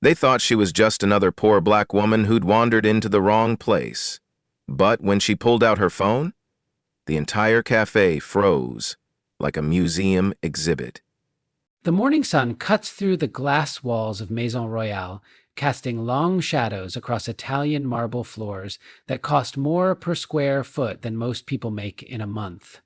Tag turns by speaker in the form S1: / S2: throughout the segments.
S1: They thought she was just another poor black woman who'd wandered into the wrong place. But when she pulled out her phone, the entire cafe froze like a museum exhibit.
S2: The morning sun cuts through the glass walls of Maison Royale, casting long shadows across Italian marble floors that cost more per square foot than most people make in a month.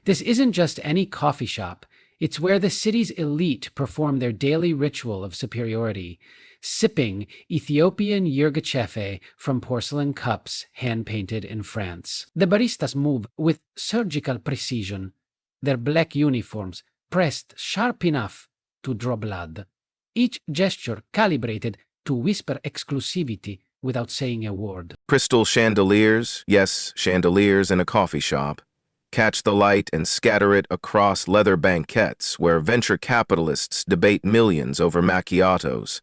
S2: This isn't just any coffee shop. It's where the city's elite perform their daily ritual of superiority, sipping Ethiopian yirgacheffe from porcelain cups hand-painted in France. The baristas move with surgical precision, their black uniforms pressed sharp enough to draw blood, each gesture calibrated to whisper exclusivity without saying a word.
S1: Crystal chandeliers, yes, chandeliers in a coffee shop, catch the light and scatter it across leather banquettes where venture capitalists debate millions over macchiatos.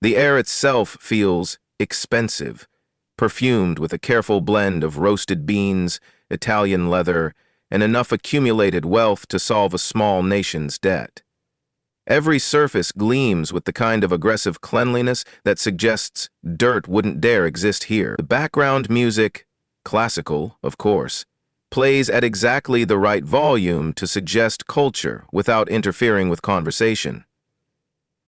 S1: The air itself feels expensive, perfumed with a careful blend of roasted beans, Italian leather, and enough accumulated wealth to solve a small nation's debt. Every surface gleams with the kind of aggressive cleanliness that suggests dirt wouldn't dare exist here. The background music, classical, of course, plays at exactly the right volume to suggest culture without interfering with conversation.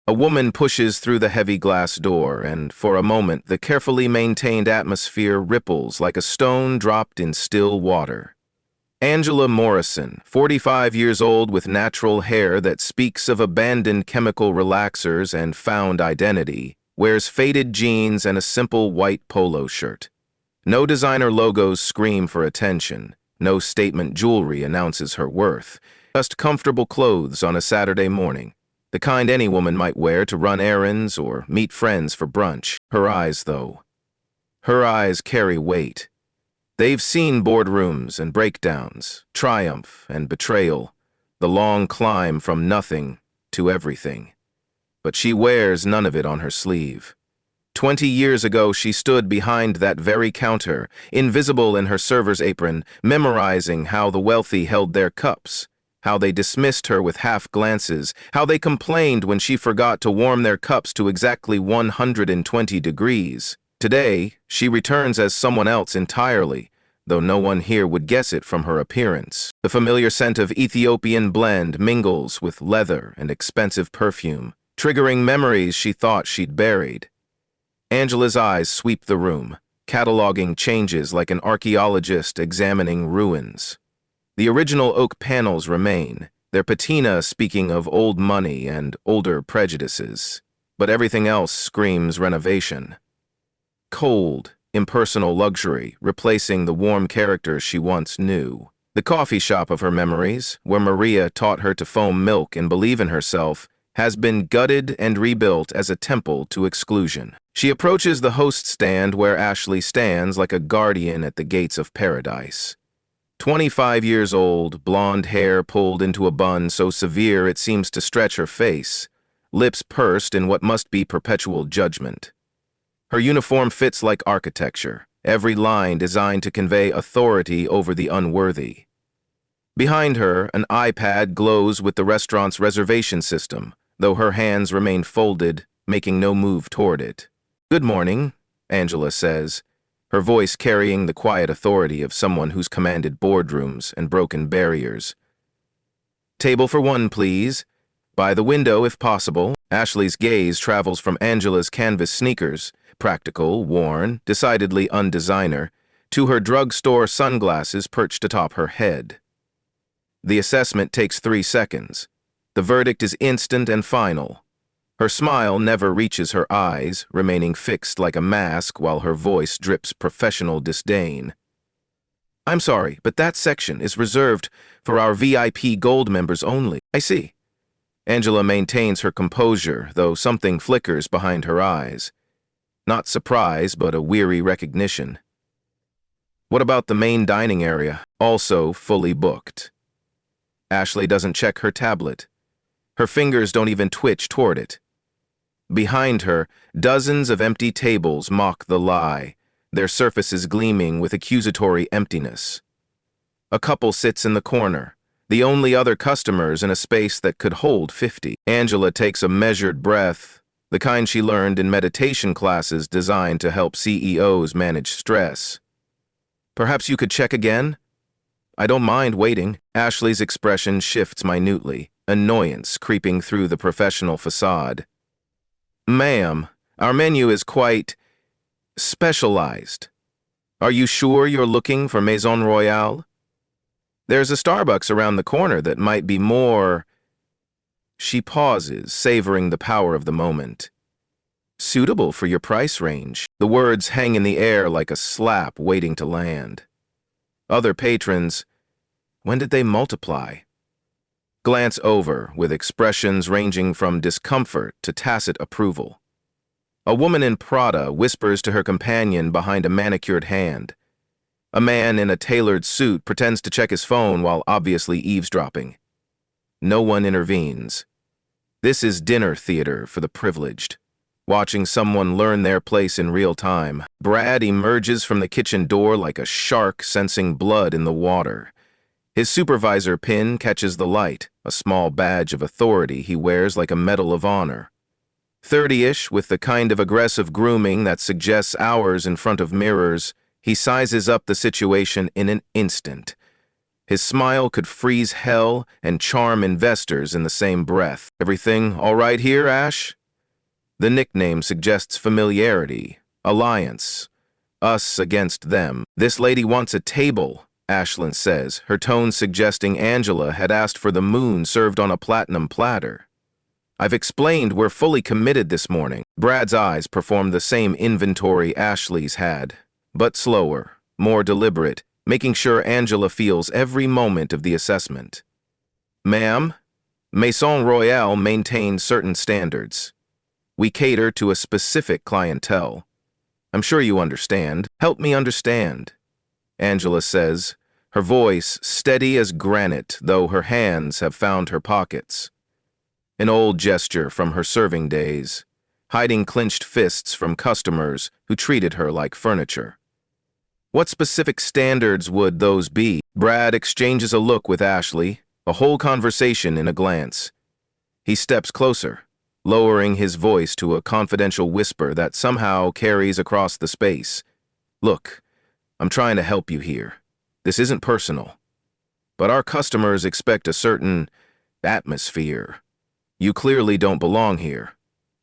S1: A woman pushes through the heavy glass door, and for a moment the carefully maintained atmosphere ripples like a stone dropped in still water. Angela Morrison, 45 years old with natural hair that speaks of abandoned chemical relaxers and found identity, wears faded jeans and a simple white polo shirt. No designer logos scream for attention. No statement jewelry announces her worth. Just comfortable clothes on a Saturday morning, the kind any woman might wear to run errands or meet friends for brunch. Her eyes, though. Her eyes carry weight. They've seen boardrooms and breakdowns, triumph and betrayal, the long climb from nothing to everything. But she wears none of it on her sleeve. 20 years ago, she stood behind that very counter, invisible in her server's apron, memorizing how the wealthy held their cups, how they dismissed her with half glances, how they complained when she forgot to warm their cups to exactly 120 degrees. Today, she returns as someone else entirely, though no one here would guess it from her appearance. The familiar scent of Ethiopian blend mingles with leather and expensive perfume, triggering memories she thought she'd buried. Angela's eyes sweep the room, cataloging changes like an archaeologist examining ruins. The original oak panels remain, their patina speaking of old money and older prejudices, but everything else screams renovation. Cold, impersonal luxury, replacing the warm character she once knew. The coffee shop of her memories, where Maria taught her to foam milk and believe in herself, has been gutted and rebuilt as a temple to exclusion. She approaches the host stand where Ashley stands like a guardian at the gates of paradise. 25 years old, blonde hair pulled into a bun so severe it seems to stretch her face, lips pursed in what must be perpetual judgment. Her uniform fits like architecture, every line designed to convey authority over the unworthy. Behind her, an iPad glows with the restaurant's reservation system, though her hands remain folded, making no move toward it. "Good morning," Angela says, her voice carrying the quiet authority of someone who's commanded boardrooms and broken barriers. "Table for one, please. By the window, if possible." Ashley's gaze travels from Angela's canvas sneakers, practical, worn, decidedly undesigner, to her drugstore sunglasses perched atop her head. The assessment takes 3 seconds. The verdict is instant and final. Her smile never reaches her eyes, remaining fixed like a mask while her voice drips professional disdain. "I'm sorry, but that section is reserved for our VIP Gold members only." "I see." Angela maintains her composure, though something flickers behind her eyes. Not surprise, but a weary recognition. "What about the main dining area? Also fully booked." Ashley doesn't check her tablet. Her fingers don't even twitch toward it. Behind her, dozens of empty tables mock the lie, their surfaces gleaming with accusatory emptiness. A couple sits in the corner, the only other customers in a space that could hold 50. Angela takes a measured breath, the kind she learned in meditation classes designed to help CEOs manage stress. Perhaps you could check again? I don't mind waiting. Ashley's expression shifts minutely, annoyance creeping through the professional facade. Ma'am, our menu is quite specialized. Are you sure you're looking for Maison Royale? There's a Starbucks around the corner that might be more... She pauses, savoring the power of the moment. Suitable for your price range. The words hang in the air like a slap waiting to land. Other patrons, when did they multiply? Glance over, with expressions ranging from discomfort to tacit approval. A woman in Prada whispers to her companion behind a manicured hand. A man in a tailored suit pretends to check his phone while obviously eavesdropping. No one intervenes. This is dinner theater for the privileged. Watching someone learn their place in real time, Brad emerges from the kitchen door like a shark sensing blood in the water. His supervisor pin catches the light, a small badge of authority he wears like a medal of honor. 30-ish, with the kind of aggressive grooming that suggests hours in front of mirrors, he sizes up the situation in an instant. His smile could freeze hell and charm investors in the same breath. Everything all right here, Ash? The nickname suggests familiarity, alliance, us against them. This lady wants a table, Ashlyn says, her tone suggesting Angela had asked for the moon served on a platinum platter. I've explained we're fully committed this morning. Brad's eyes performed the same inventory Ashley's had, but slower, more deliberate, making sure Angela feels every moment of the assessment. Ma'am, Maison Royale maintains certain standards. We cater to a specific clientele. I'm sure you understand. Help me understand, Angela says, her voice steady as granite, though her hands have found her pockets. An old gesture from her serving days, hiding clenched fists from customers who treated her like furniture. What specific standards would those be? Brad exchanges a look with Ashley, a whole conversation in a glance. He steps closer, lowering his voice to a confidential whisper that somehow carries across the space. Look, I'm trying to help you here. This isn't personal. But our customers expect a certain atmosphere. You clearly don't belong here.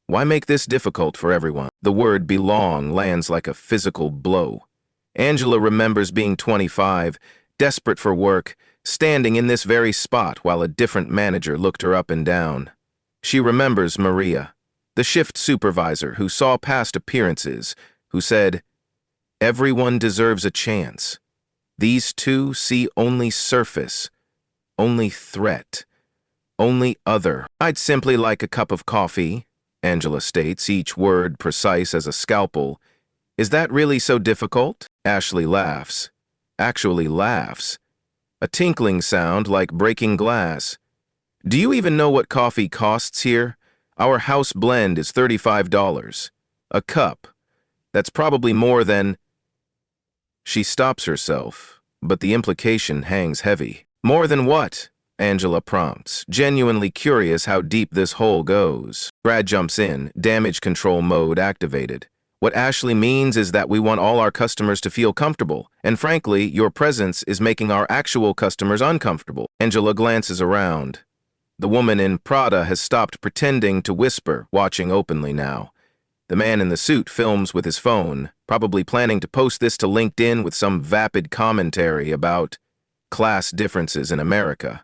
S1: Why make this difficult for everyone? The word belong lands like a physical blow. Angela remembers being 25, desperate for work, standing in this very spot while a different manager looked her up and down. She remembers Maria, the shift supervisor who saw past appearances, who said, "Everyone deserves a chance. These two see only surface, only threat, only other." "I'd simply like a cup of coffee," Angela states, each word precise as a scalpel. "Is that really so difficult?" Ashley laughs. Actually laughs. A tinkling sound like breaking glass. "Do you even know what coffee costs here? Our house blend is $35. A cup. That's probably more than..." She stops herself, but the implication hangs heavy. "More than what?" Angela prompts, genuinely curious how deep this hole goes. Brad jumps in, damage control mode activated. "What Ashley means is that we want all our customers to feel comfortable, and frankly, your presence is making our actual customers uncomfortable." Angela glances around. The woman in Prada has stopped pretending to whisper, watching openly now. The man in the suit films with his phone, probably planning to post this to LinkedIn with some vapid commentary about class differences in America.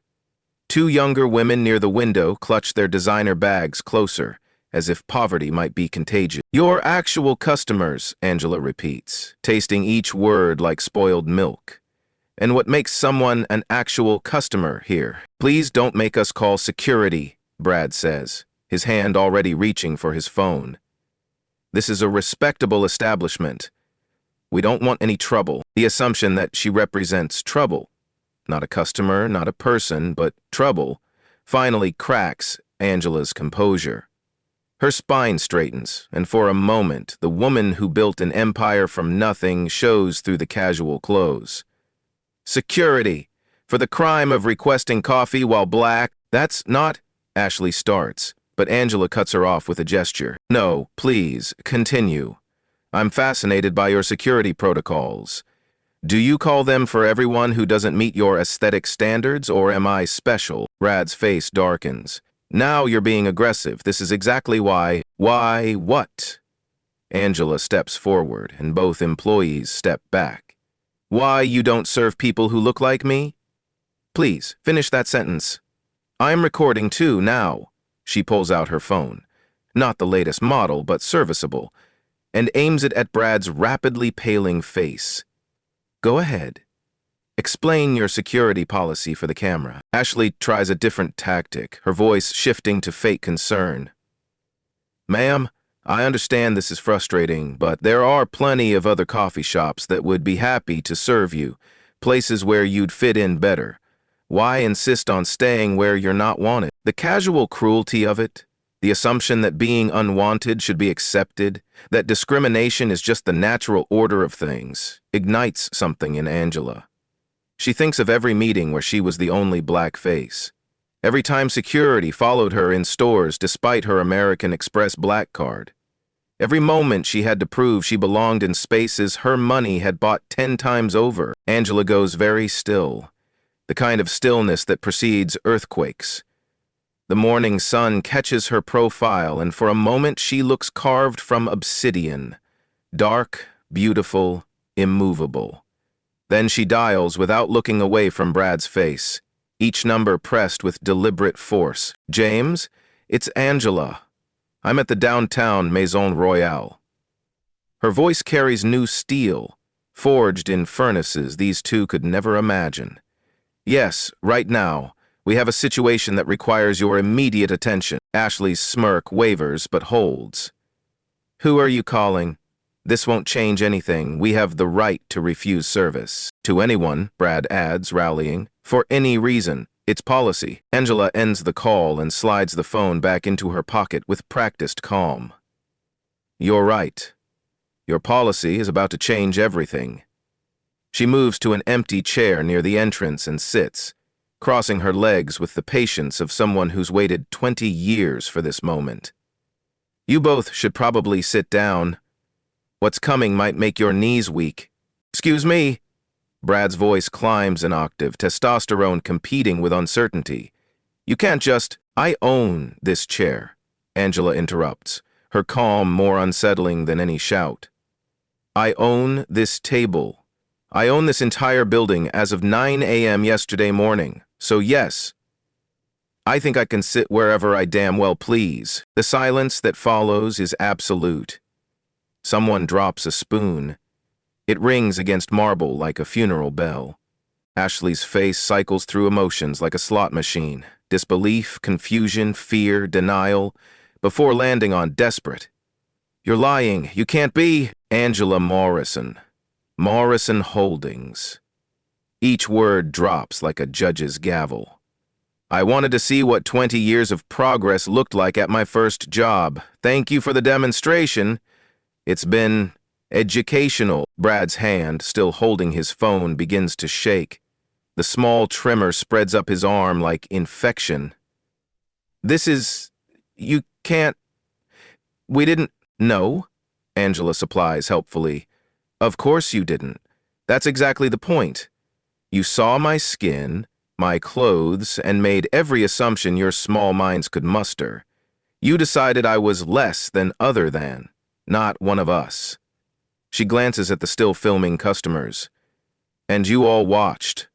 S1: Two younger women near the window clutch their designer bags closer, as if poverty might be contagious. "Your actual customers," Angela repeats, tasting each word like spoiled milk. "And what makes someone an actual customer here?" "Please don't make us call security," Brad says, his hand already reaching for his phone. "This is a respectable establishment. We don't want any trouble." The assumption that she represents trouble, not a customer, not a person, but trouble, finally cracks Angela's composure. Her spine straightens, and for a moment, the woman who built an empire from nothing shows through the casual clothes. "Security, for the crime of requesting coffee while black." "That's not..." Ashley starts, but Angela cuts her off with a gesture. No, please, continue. I'm fascinated by your security protocols. Do you call them for everyone who doesn't meet your aesthetic standards, or am I special? Brad's face darkens. Now you're being aggressive. This is exactly why. Why what? Angela steps forward, and both employees step back. Why you don't serve people who look like me? Please, finish that sentence. I'm recording too now. She pulls out her phone. Not the latest model, but serviceable, and aims it at Brad's rapidly paling face. Go ahead. Explain your security policy for the camera. Ashley tries a different tactic, her voice shifting to fake concern. Ma'am, I understand this is frustrating, but there are plenty of other coffee shops that would be happy to serve you, places where you'd fit in better. Why insist on staying where you're not wanted? The casual cruelty of it, the assumption that being unwanted should be accepted, that discrimination is just the natural order of things, ignites something in Angela. She thinks of every meeting where she was the only black face. Every time security followed her in stores despite her American Express black card. Every moment she had to prove she belonged in spaces her money had bought 10 times over. Angela goes very still, the kind of stillness that precedes earthquakes. The morning sun catches her profile, and for a moment she looks carved from obsidian, dark, beautiful, immovable. Then she dials without looking away from Brad's face, each number pressed with deliberate force. James, it's Angela. I'm at the downtown Maison Royale. Her voice carries new steel, forged in furnaces these two could never imagine. Yes, right now, we have a situation that requires your immediate attention. Ashley's smirk wavers but holds. Who are you calling? This won't change anything. We have the right to refuse service. To anyone, Brad adds, rallying. For any reason. It's policy. Angela ends the call and slides the phone back into her pocket with practiced calm. You're right. Your policy is about to change everything. She moves to an empty chair near the entrance and sits, crossing her legs with the patience of someone who's waited 20 years for this moment. You both should probably sit down. What's coming might make your knees weak. Excuse me. Brad's voice climbs an octave, testosterone competing with uncertainty. You can't just, I own this chair, Angela interrupts, her calm more unsettling than any shout. I own this table. I own this entire building as of 9 a.m. yesterday morning. So yes, I think I can sit wherever I damn well please. The silence that follows is absolute. Someone drops a spoon. It rings against marble like a funeral bell. Ashley's face cycles through emotions like a slot machine. Disbelief, confusion, fear, denial, before landing on desperate. You're lying. You can't be. Angela Morrison. Morrison Holdings. Each word drops like a judge's gavel. I wanted to see what 20 years of progress looked like at my first job. Thank you for the demonstration. It's been educational. Brad's hand, still holding his phone, begins to shake. The small tremor spreads up his arm like infection. You can't... We didn't... No, Angela supplies helpfully. Of course you didn't. That's exactly the point. You saw my skin, my clothes, and made every assumption your small minds could muster. You decided I was less than other than, not one of us. She glances at the still filming customers. And you all watched,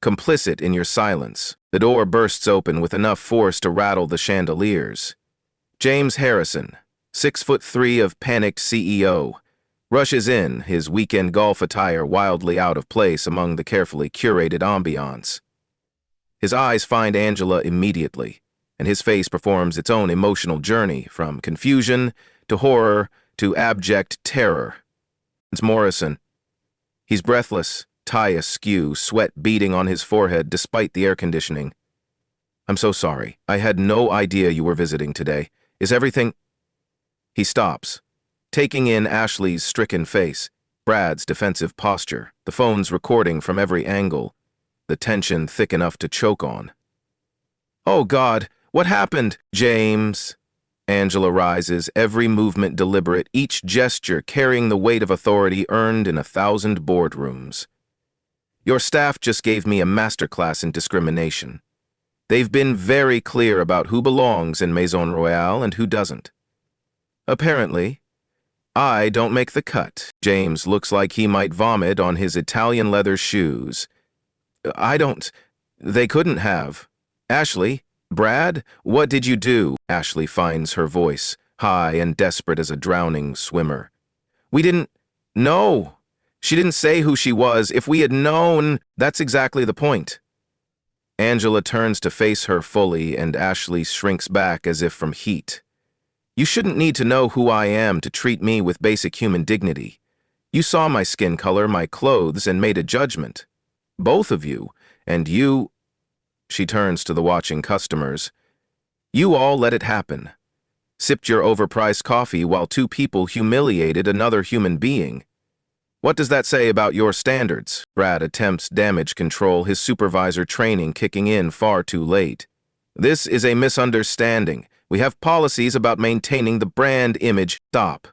S1: complicit in your silence. The door bursts open with enough force to rattle the chandeliers. James Harrison, 6'3" of panicked CEO, rushes in, his weekend golf attire wildly out of place among the carefully curated ambiance. His eyes find Angela immediately, and his face performs its own emotional journey from confusion to horror to abject terror. It's Morrison. He's breathless, tie askew, sweat beading on his forehead despite the air conditioning. I'm so sorry. I had no idea you were visiting today. Is everything... He stops, taking in Ashley's stricken face, Brad's defensive posture, the phone's recording from every angle, the tension thick enough to choke on. Oh God, what happened? James, Angela rises, every movement deliberate, each gesture carrying the weight of authority earned in 1,000 boardrooms. Your staff just gave me a masterclass in discrimination. They've been very clear about who belongs in Maison Royale and who doesn't. Apparently, I don't make the cut. James looks like he might vomit on his Italian leather shoes. I don't. They couldn't have. Ashley, Brad, what did you do? Ashley finds her voice, high and desperate as a drowning swimmer. We didn't. No. She didn't say who she was. If we had known, that's exactly the point. Angela turns to face her fully, and Ashley shrinks back as if from heat. You shouldn't need to know who I am to treat me with basic human dignity. You saw my skin color, my clothes, and made a judgment. Both of you, and you... She turns to the watching customers. You all let it happen. Sipped your overpriced coffee while two people humiliated another human being. What does that say about your standards? Brad attempts damage control, his supervisor training kicking in far too late. This is a misunderstanding. We have policies about maintaining the brand image. Stop.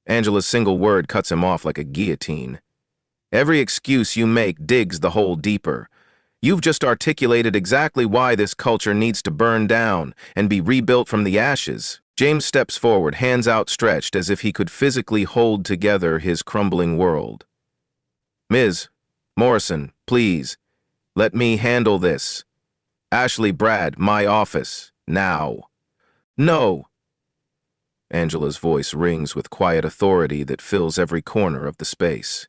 S1: Angela's single word cuts him off like a guillotine. Every excuse you make digs the hole deeper. You've just articulated exactly why this culture needs to burn down and be rebuilt from the ashes. James steps forward, hands outstretched as if he could physically hold together his crumbling world. Ms. Morrison, please, let me handle this. Ashley, Brad, my office, now. No. Angela's voice rings with quiet authority that fills every corner of the space.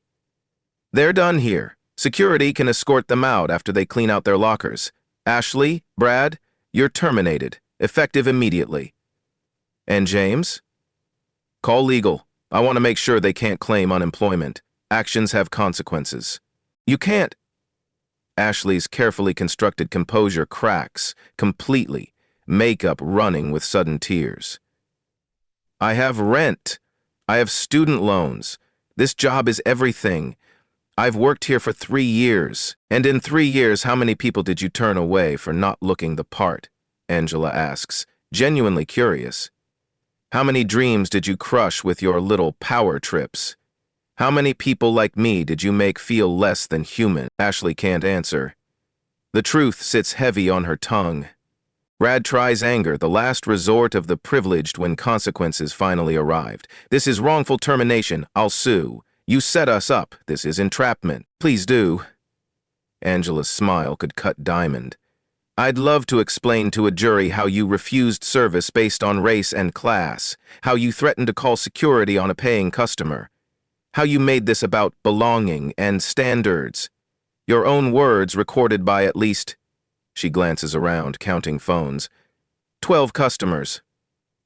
S1: They're done here. Security can escort them out after they clean out their lockers. Ashley, Brad, you're terminated, effective immediately. And James? Call legal. I want to make sure they can't claim unemployment. Actions have consequences. You can't. Ashley's carefully constructed composure cracks completely, makeup running with sudden tears. I have rent. I have student loans. This job is everything. I've worked here for 3 years. And in 3 years, how many people did you turn away for not looking the part? Angela asks, genuinely curious. How many dreams did you crush with your little power trips? How many people like me did you make feel less than human? Ashley can't answer. The truth sits heavy on her tongue. Brad tries anger, the last resort of the privileged when consequences finally arrived. This is wrongful termination. I'll sue. You set us up. This is entrapment. Please do. Angela's smile could cut diamond. I'd love to explain to a jury how you refused service based on race and class, how you threatened to call security on a paying customer, how you made this about belonging and standards. Your own words recorded by at least, she glances around, counting phones, 12 customers.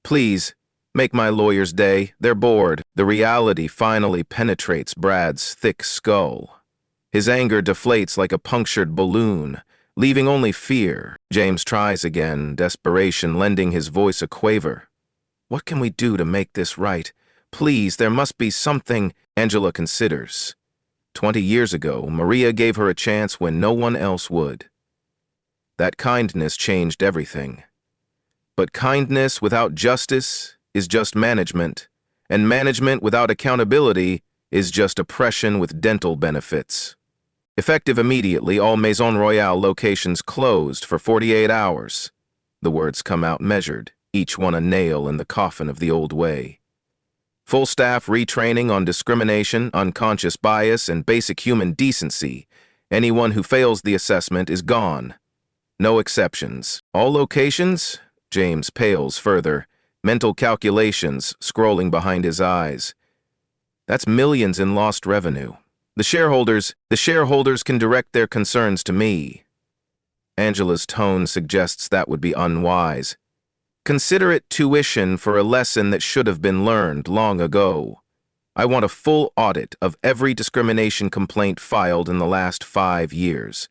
S1: Please, make my lawyer's day. They're bored. The reality finally penetrates Brad's thick skull. His anger deflates like a punctured balloon, leaving only fear. James tries again, desperation lending his voice a quaver. What can we do to make this right? Please, there must be something. Angela considers. 20 years ago, Maria gave her a chance when no one else would. That kindness changed everything. But kindness without justice is just management, and management without accountability is just oppression with dental benefits. Effective immediately, all Maison Royale locations closed for 48 hours. The words come out measured, each one a nail in the coffin of the old way. Full staff retraining on discrimination, unconscious bias, and basic human decency. Anyone who fails the assessment is gone. No exceptions. All locations? James pales further, mental calculations scrolling behind his eyes. That's millions in lost revenue. The shareholders can direct their concerns to me. Angela's tone suggests that would be unwise. Consider it tuition for a lesson that should have been learned long ago. I want a full audit of every discrimination complaint filed in the last 5 years.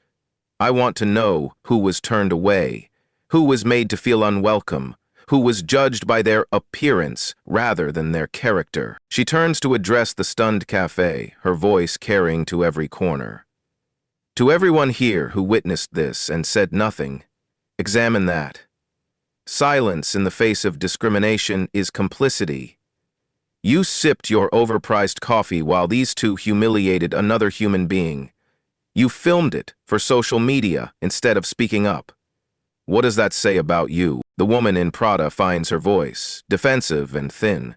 S1: I want to know who was turned away, who was made to feel unwelcome, who was judged by their appearance rather than their character. She turns to address the stunned cafe, her voice carrying to every corner. To everyone here who witnessed this and said nothing, examine that. Silence in the face of discrimination is complicity. You sipped your overpriced coffee while these two humiliated another human being. You filmed it for social media instead of speaking up. What does that say about you? The woman in Prada finds her voice, defensive and thin.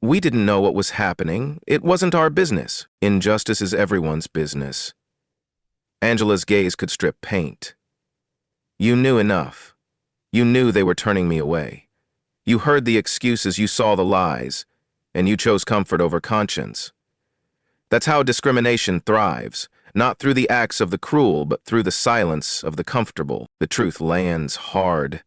S1: We didn't know what was happening. It wasn't our business. Injustice is everyone's business. Angela's gaze could strip paint. You knew enough. You knew they were turning me away. You heard the excuses, you saw the lies, and you chose comfort over conscience. That's how discrimination thrives, not through the acts of the cruel, but through the silence of the comfortable. The truth lands hard.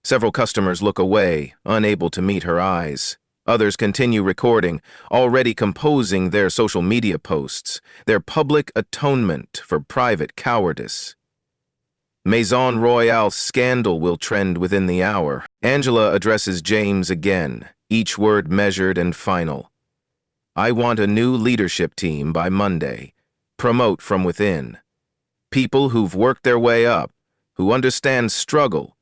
S1: Several customers look away, unable to meet her eyes. Others continue recording, already composing their social media posts, their public atonement for private cowardice. Maison Royale scandal will trend within the hour. Angela addresses James again, each word measured and final. I want a new leadership team by Monday. Promote from within. People who've worked their way up, who understand struggle,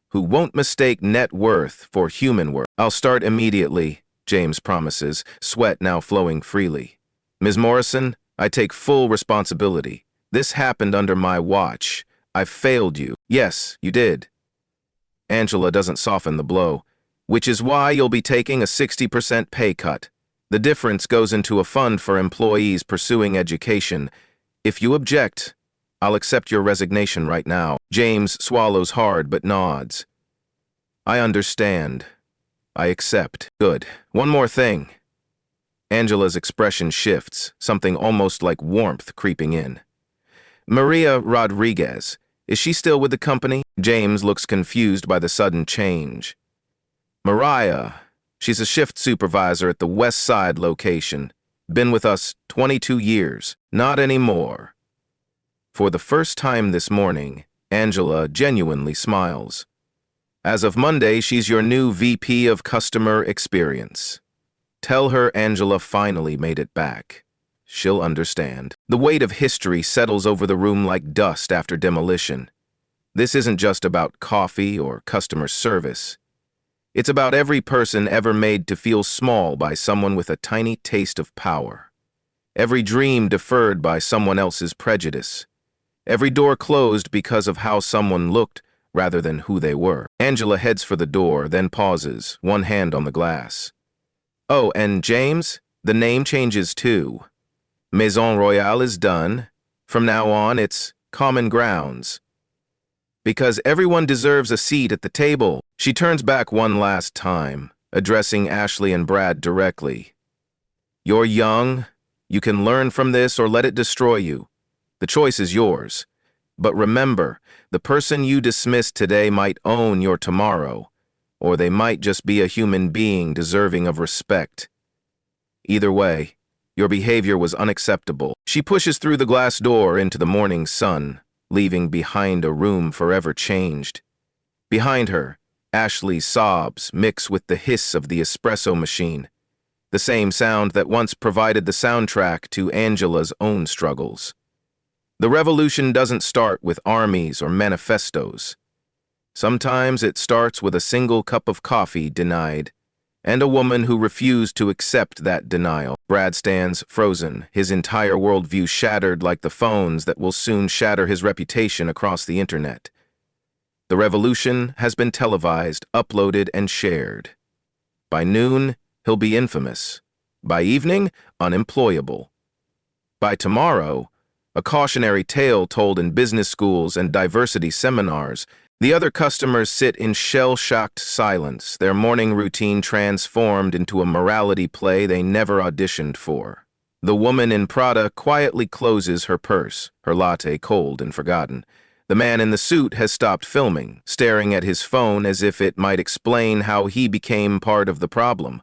S1: who won't mistake net worth for human worth. I'll start immediately, James promises, sweat now flowing freely. Ms. Morrison, I take full responsibility. This happened under my watch. I failed you. Yes, you did. Angela doesn't soften the blow, which is why you'll be taking a 60% pay cut. The difference goes into a fund for employees pursuing education. If you object, I'll accept your resignation right now. James swallows hard but nods. I understand. I accept. Good. One more thing. Angela's expression shifts, something almost like warmth creeping in. Maria Rodriguez, is she still with the company? James looks confused by the sudden change. Mariah, she's a shift supervisor at the West Side location. Been with us 22 years. Not anymore. For the first time this morning, Angela genuinely smiles. As of Monday, she's your new VP of Customer Experience. Tell her Angela finally made it back. She'll understand. The weight of history settles over the room like dust after demolition. This isn't just about coffee or customer service. It's about every person ever made to feel small by someone with a tiny taste of power. Every dream deferred by someone else's prejudice. Every door closed because of how someone looked rather than who they were. Angela heads for the door, then pauses, one hand on the glass. Oh, and James, the name changes too. Maison Royale is done. From now on, it's Common Grounds. Because everyone deserves a seat at the table. She turns back one last time, addressing Ashley and Brad directly. You're young. You can learn from this or let it destroy you. The choice is yours. But remember, the person you dismiss today might own your tomorrow, or they might just be a human being deserving of respect. Either way, your behavior was unacceptable. She pushes through the glass door into the morning sun, leaving behind a room forever changed. Behind her, Ashley's sobs mix with the hiss of the espresso machine, the same sound that once provided the soundtrack to Angela's own struggles. The revolution doesn't start with armies or manifestos. Sometimes it starts with a single cup of coffee denied, and a woman who refused to accept that denial. Brad stands frozen, his entire worldview shattered like the phones that will soon shatter his reputation across the internet. The revolution has been televised, uploaded, and shared. By noon, he'll be infamous. By evening, unemployable. By tomorrow, a cautionary tale told in business schools and diversity seminars. The other customers sit in shell-shocked silence, their morning routine transformed into a morality play they never auditioned for. The woman in Prada quietly closes her purse, her latte cold and forgotten. The man in the suit has stopped filming, staring at his phone as if it might explain how he became part of the problem.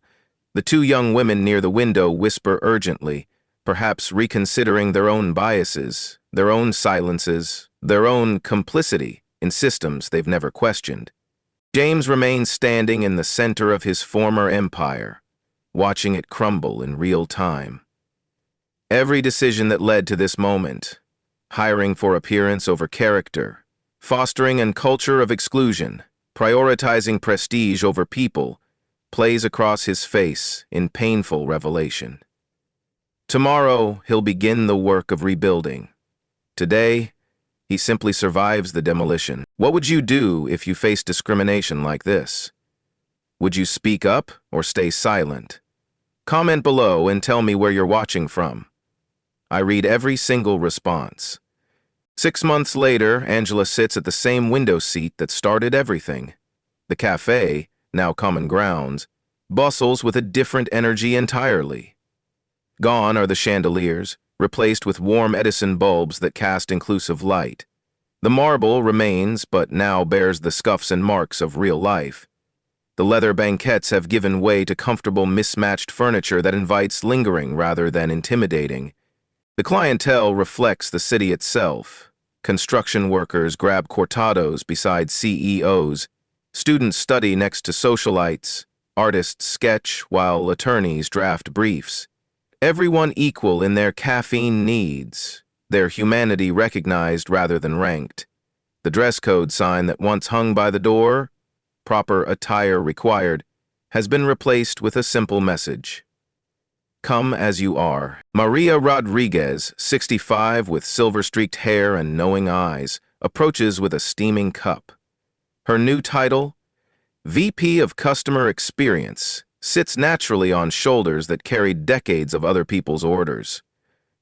S1: The two young women near the window whisper urgently, perhaps reconsidering their own biases, their own silences, their own complicity in systems they've never questioned. James remains standing in the center of his former empire, watching it crumble in real time. Every decision that led to this moment, hiring for appearance over character, fostering a culture of exclusion, prioritizing prestige over people, plays across his face in painful revelation. Tomorrow, he'll begin the work of rebuilding. Today, he simply survives the demolition. What would you do if you faced discrimination like this? Would you speak up or stay silent? Comment below and tell me where you're watching from. I read every single response. 6 months later, Angela sits at the same window seat that started everything. The cafe, now Common Grounds, bustles with a different energy entirely. Gone are the chandeliers, replaced with warm Edison bulbs that cast inclusive light. The marble remains, but now bears the scuffs and marks of real life. The leather banquettes have given way to comfortable mismatched furniture that invites lingering rather than intimidating. The clientele reflects the city itself. Construction workers grab cortados beside CEOs. Students study next to socialites. Artists sketch while attorneys draft briefs. Everyone equal in their caffeine needs, their humanity recognized rather than ranked. The dress code sign that once hung by the door, proper attire required, has been replaced with a simple message. Come as you are. Maria Rodriguez, 65, with silver-streaked hair and knowing eyes, approaches with a steaming cup. Her new title, VP of Customer Experience, sits naturally on shoulders that carried decades of other people's orders.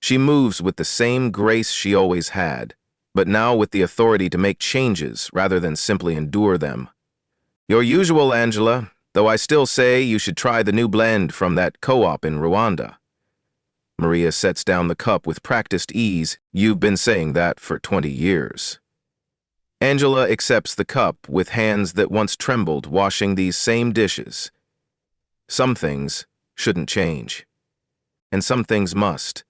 S1: She moves with the same grace she always had, but now with the authority to make changes rather than simply endure them. Your usual, Angela, though I still say you should try the new blend from that co-op in Rwanda. Maria sets down the cup with practiced ease. You've been saying that for 20 years. Angela accepts the cup with hands that once trembled washing these same dishes. Some things shouldn't change, and some things must.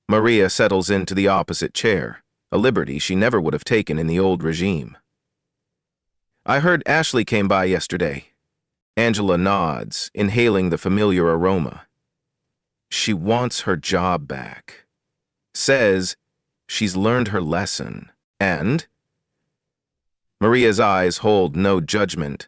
S1: Maria settles into the opposite chair, a liberty she never would have taken in the old regime. I heard Ashley came by yesterday. Angela nods, inhaling the familiar aroma. She wants her job back. Says she's learned her lesson. And? Maria's eyes hold no judgment,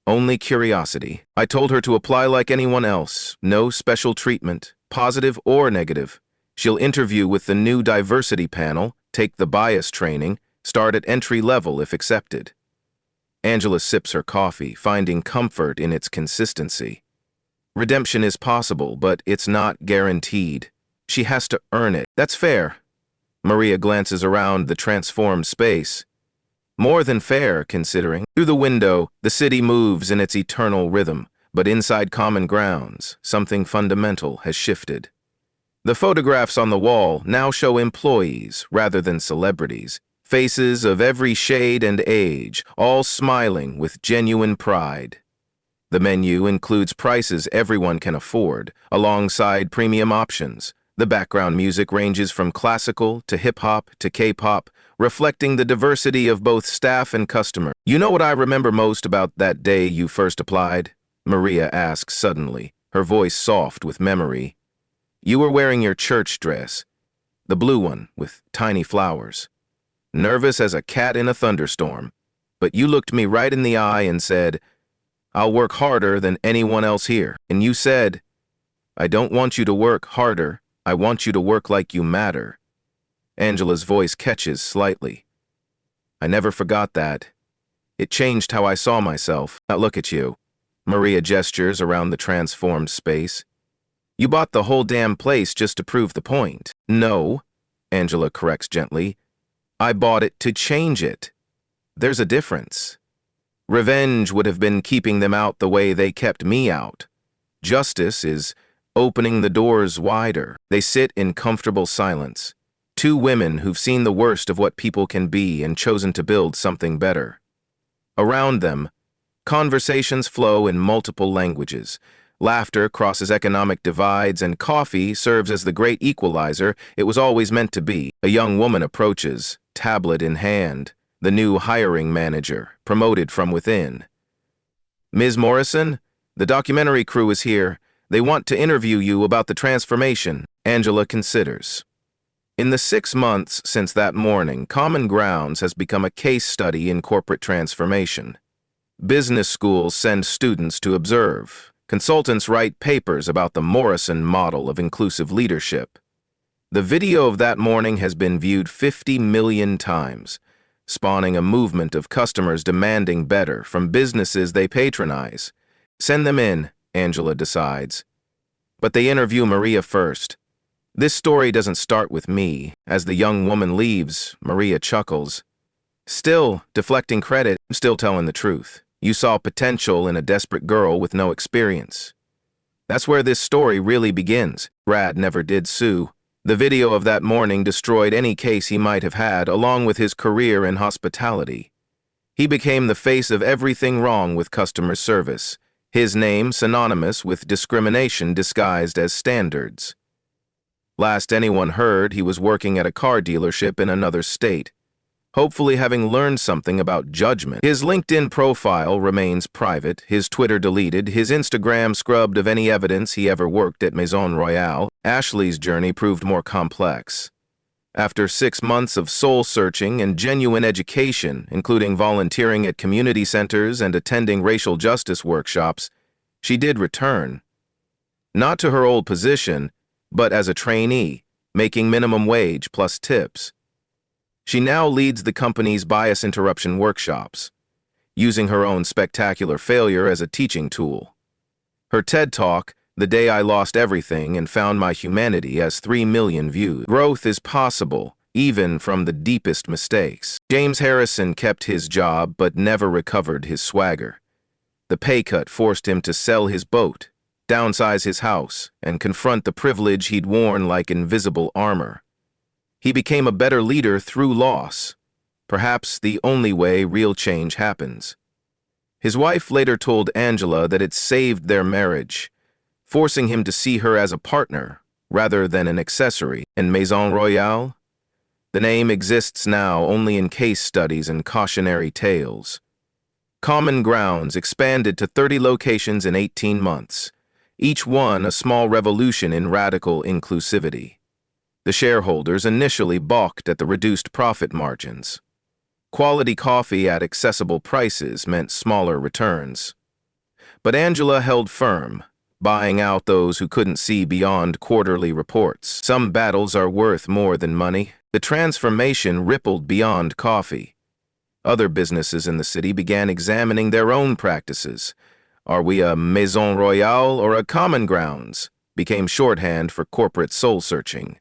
S1: only curiosity. I told her to apply like anyone else, no special treatment, positive or negative. She'll interview with the new diversity panel, take the bias training, start at entry level if accepted. Angela sips her coffee, finding comfort in its consistency. Redemption is possible, but it's not guaranteed. She has to earn it. That's fair. Maria glances around the transformed space. More than fair, considering. Through the window, the city moves in its eternal rhythm, but inside Common Grounds, something fundamental has shifted. The photographs on the wall now show employees rather than celebrities, faces of every shade and age, all smiling with genuine pride. The menu includes prices everyone can afford, alongside premium options. The background music ranges from classical to hip-hop to K-pop, reflecting the diversity of both staff and customer. You know what I remember most about that day you first applied? Maria asks suddenly, her voice soft with memory. You were wearing your church dress, the blue one with tiny flowers. Nervous as a cat in a thunderstorm, but you looked me right in the eye and said, I'll work harder than anyone else here. And you said, I don't want you to work harder, I want you to work like you matter. Angela's voice catches slightly. I never forgot that. It changed how I saw myself. Now look at you. Maria gestures around the transformed space. You bought the whole damn place just to prove the point. No, Angela corrects gently. I bought it to change it. There's a difference. Revenge would have been keeping them out the way they kept me out. Justice is opening the doors wider. They sit in comfortable silence. Two women who've seen the worst of what people can be and chosen to build something better. Around them, conversations flow in multiple languages. Laughter crosses economic divides, and coffee serves as the great equalizer it was always meant to be. A young woman approaches, tablet in hand, the new hiring manager, promoted from within. Ms. Morrison, the documentary crew is here. They want to interview you about the transformation. Angela considers. In the 6 months since that morning, Common Grounds has become a case study in corporate transformation. Business schools send students to observe. Consultants write papers about the Morrison model of inclusive leadership. The video of that morning has been viewed 50 million times, spawning a movement of customers demanding better from businesses they patronize. Send them in, Angela decides. But they interview Maria first. This story doesn't start with me. As the young woman leaves, Maria chuckles. Still deflecting credit, still telling the truth. You saw potential in a desperate girl with no experience. That's where this story really begins. Brad never did sue. The video of that morning destroyed any case he might have had, along with his career in hospitality. He became the face of everything wrong with customer service, his name synonymous with discrimination disguised as standards. Last anyone heard, he was working at a car dealership in another state, hopefully having learned something about judgment. His LinkedIn profile remains private, his Twitter deleted, his Instagram scrubbed of any evidence he ever worked at Maison Royale. Ashley's journey proved more complex. After 6 months of soul-searching and genuine education, including volunteering at community centers and attending racial justice workshops, she did return. Not to her old position, but as a trainee, making minimum wage plus tips. She now leads the company's bias interruption workshops, using her own spectacular failure as a teaching tool. Her TED Talk, "The Day I Lost Everything and Found My Humanity," has 3 million views. Growth is possible, even from the deepest mistakes. James Harrison kept his job but never recovered his swagger. The pay cut forced him to sell his boat, downsize his house, and confront the privilege he'd worn like invisible armor. He became a better leader through loss, perhaps the only way real change happens. His wife later told Angela that it saved their marriage, forcing him to see her as a partner rather than an accessory. In Maison Royale, the name exists now only in case studies and cautionary tales. Common Grounds expanded to 30 locations in 18 months, each one a small revolution in radical inclusivity. The shareholders initially balked at the reduced profit margins. Quality coffee at accessible prices meant smaller returns. But Angela held firm, buying out those who couldn't see beyond quarterly reports. Some battles are worth more than money. The transformation rippled beyond coffee. Other businesses in the city began examining their own practices. Are we a Maison Royale or a Common Grounds? Became shorthand for corporate soul-searching.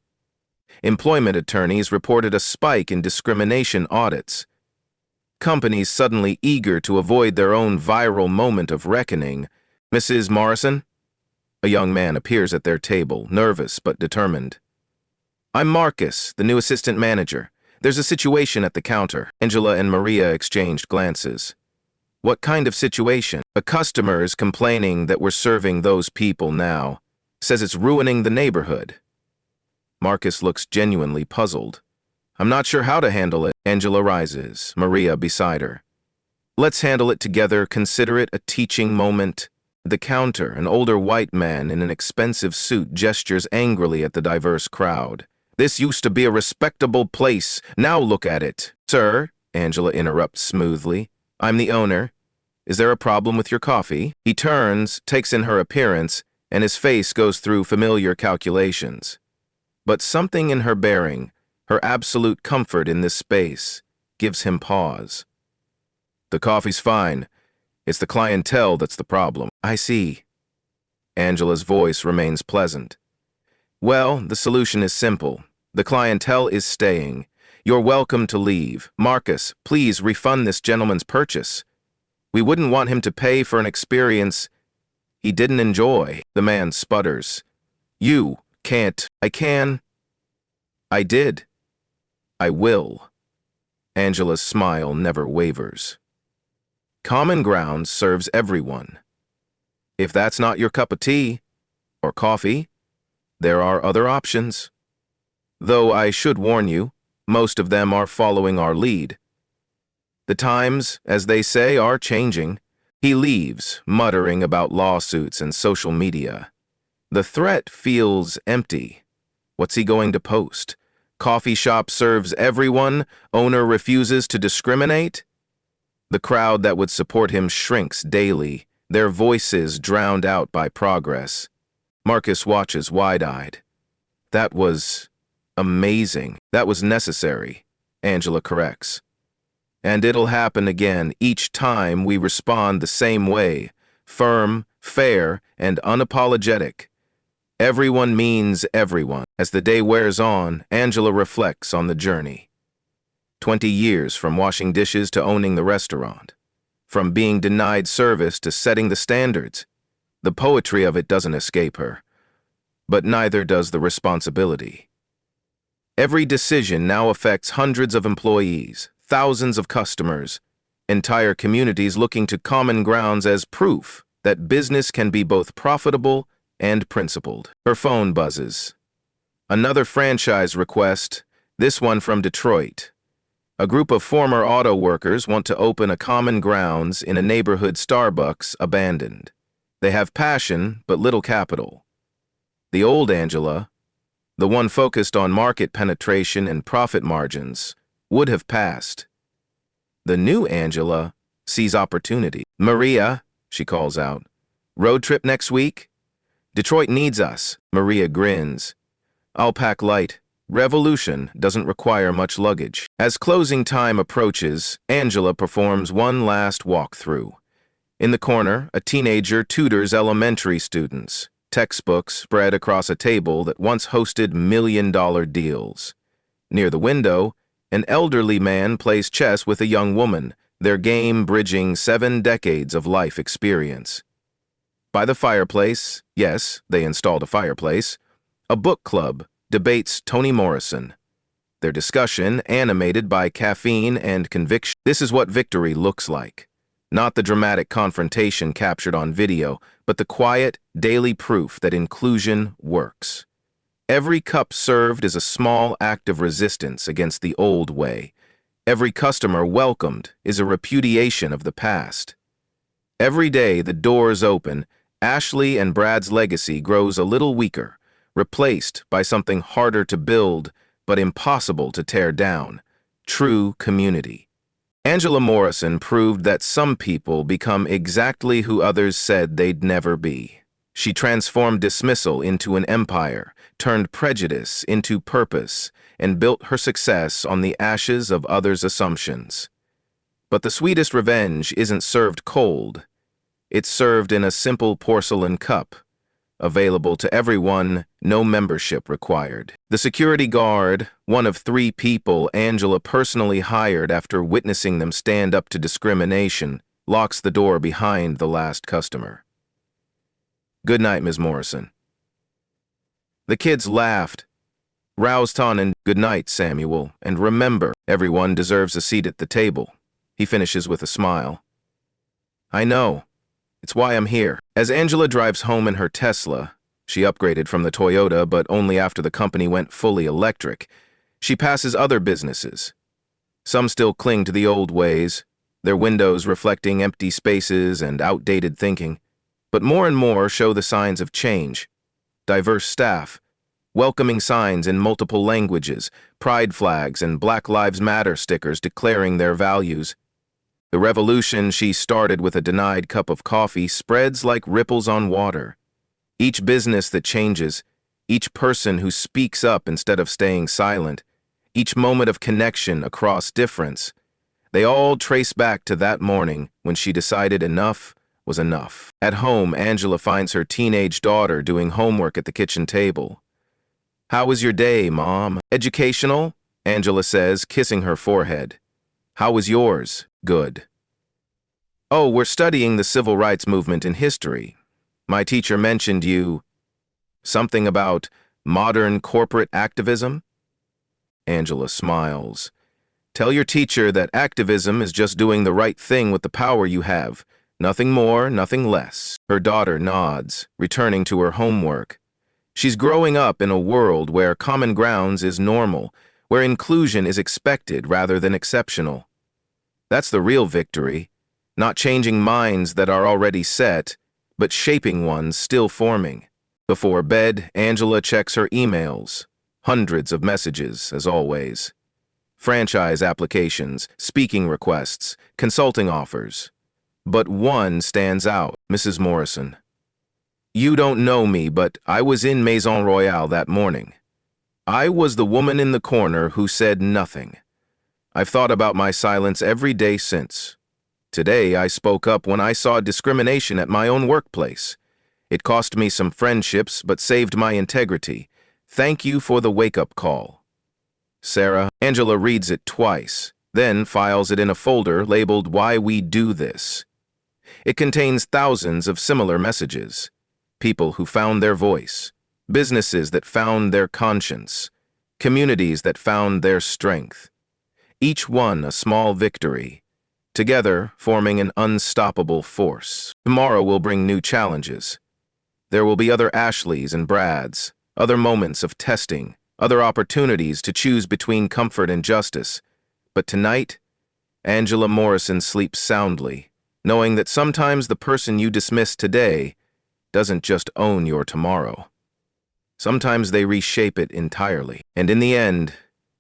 S1: Employment attorneys reported a spike in discrimination audits. Companies suddenly eager to avoid their own viral moment of reckoning. "Mrs. Morrison?" A young man appears at their table, nervous but determined. "I'm Marcus, the new assistant manager. There's a situation at the counter." Angela and Maria exchanged glances. "What kind of situation?" "A customer is complaining that we're serving those people now. Says it's ruining the neighborhood." Marcus looks genuinely puzzled. "I'm not sure how to handle it." Angela rises, Maria beside her. "Let's handle it together. Consider it a teaching moment." At the counter, an older white man in an expensive suit gestures angrily at the diverse crowd. "This used to be a respectable place. Now look at it." "Sir," Angela interrupts smoothly, "I'm the owner. Is there a problem with your coffee?" He turns, takes in her appearance, and his face goes through familiar calculations. But something in her bearing, her absolute comfort in this space, gives him pause. "The coffee's fine. It's the clientele that's the problem." "I see." Angela's voice remains pleasant. "Well, the solution is simple. The clientele is staying. You're welcome to leave. Marcus, please refund this gentleman's purchase. We wouldn't want him to pay for an experience he didn't enjoy." The man sputters. "You can't." "I can. I did. I will." Angela's smile never wavers. Common Grounds serves everyone. If that's not your cup of tea or coffee, there are other options. Though I should warn you, most of them are following our lead. The times, as they say, are changing. He leaves, muttering about lawsuits and social media. The threat feels empty. What's he going to post? Coffee shop serves everyone, owner refuses to discriminate? The crowd that would support him shrinks daily, their voices drowned out by progress. Marcus watches wide-eyed. That was amazing. That was necessary, Angela corrects. And it'll happen again each time we respond the same way, firm, fair, and unapologetic. Everyone means everyone. As the day wears on, Angela reflects on the journey. 20 years from washing dishes to owning the restaurant. From being denied service to setting the standards. The poetry of it doesn't escape her. But neither does the responsibility. Every decision now affects hundreds of employees, thousands of customers, entire communities looking to common grounds as proof that business can be both profitable and principled. Her phone buzzes. Another franchise request, this one from Detroit. A group of former auto workers want to open a common grounds in a neighborhood Starbucks abandoned. They have passion, but little capital. The old Angela, the one focused on market penetration and profit margins, would have passed. The new Angela sees opportunity. Maria, she calls out, road trip next week? Detroit needs us. Maria grins. I'll pack light. Revolution doesn't require much luggage. As closing time approaches, Angela performs one last walkthrough. In the corner, a teenager tutors elementary students. Textbooks spread across a table that once hosted million-dollar deals. Near the window, an elderly man plays chess with a young woman, their game bridging 7 decades of life experience. By the fireplace, yes, they installed a fireplace, a book club debates Toni Morrison. Their discussion animated by caffeine and conviction. This is what victory looks like. Not the dramatic confrontation captured on video, but the quiet, daily proof that inclusion works. Every cup served is a small act of resistance against the old way. Every customer welcomed is a repudiation of the past. Every day the doors open, Ashley and Brad's legacy grows a little weaker, replaced by something harder to build but impossible to tear down, true community. Angela Morrison proved that some people become exactly who others said they'd never be. She transformed dismissal into an empire, turned prejudice into purpose, and built her success on the ashes of others' assumptions. But the sweetest revenge isn't served cold. It's served in a simple porcelain cup, available to everyone, no membership required. The security guard, one of 3 people Angela personally hired after witnessing them stand up to discrimination, locks the door behind the last customer. Good night, Ms. Morrison. The kids laughed, roused on and good night, Samuel, and remember, everyone deserves a seat at the table. He finishes with a smile. I know. It's why I'm here. As Angela drives home in her Tesla, she upgraded from the Toyota, but only after the company went fully electric, she passes other businesses. Some still cling to the old ways, their windows reflecting empty spaces and outdated thinking, but more and more show the signs of change. Diverse staff, welcoming signs in multiple languages, pride flags and Black Lives Matter stickers declaring their values. The revolution she started with a denied cup of coffee spreads like ripples on water. Each business that changes, each person who speaks up instead of staying silent, each moment of connection across difference, they all trace back to that morning when she decided enough was enough. At home, Angela finds her teenage daughter doing homework at the kitchen table. How was your day, Mom? Educational, Angela says, kissing her forehead. How was yours? Good. Oh, we're studying the civil rights movement in history. My teacher mentioned you. Something about modern corporate activism? Angela smiles. Tell your teacher that activism is just doing the right thing with the power you have. Nothing more, nothing less. Her daughter nods, returning to her homework. She's growing up in a world where common grounds is normal, where inclusion is expected rather than exceptional. That's the real victory, not changing minds that are already set, but shaping ones still forming. Before bed, Angela checks her emails. Hundreds of messages, as always. franchise applications, speaking requests, consulting offers. But one stands out, Mrs. Morrison. You don't know me, but I was in Maison Royale that morning. I was the woman in the corner who said nothing. I've thought about my silence every day since. Today, I spoke up when I saw discrimination at my own workplace. It cost me some friendships, but saved my integrity. Thank you for the wake-up call. Sarah, Angela reads it twice, then files it in a folder labeled Why We Do This. It contains thousands of similar messages. People who found their voice, businesses that found their conscience, communities that found their strength. Each one a small victory, together forming an unstoppable force. Tomorrow will bring new challenges. There will be other Ashleys and Brads, other moments of testing, other opportunities to choose between comfort and justice. But tonight, Angela Morrison sleeps soundly, knowing that sometimes the person you dismiss today doesn't just own your tomorrow. Sometimes they reshape it entirely. And in the end,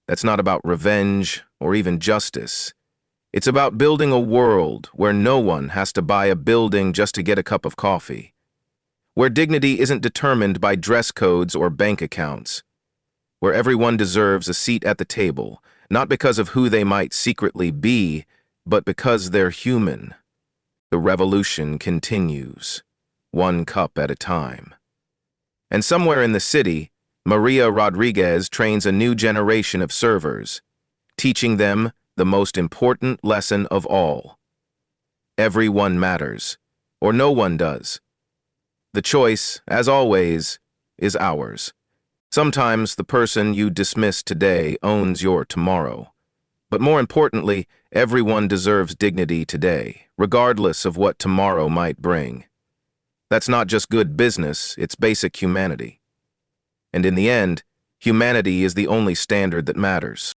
S1: that's not about revenge or even justice. It's about building a world where no one has to buy a building just to get a cup of coffee, where dignity isn't determined by dress codes or bank accounts, where everyone deserves a seat at the table, not because of who they might secretly be, but because they're human. The revolution continues, one cup at a time. And somewhere in the city, Maria Rodriguez trains a new generation of servers, teaching them the most important lesson of all. Everyone matters, or no one does. The choice, as always, is ours. Sometimes the person you dismiss today owns your tomorrow. But more importantly, everyone deserves dignity today, regardless of what tomorrow might bring. That's not just good business, it's basic humanity. And in the end, humanity is the only standard that matters.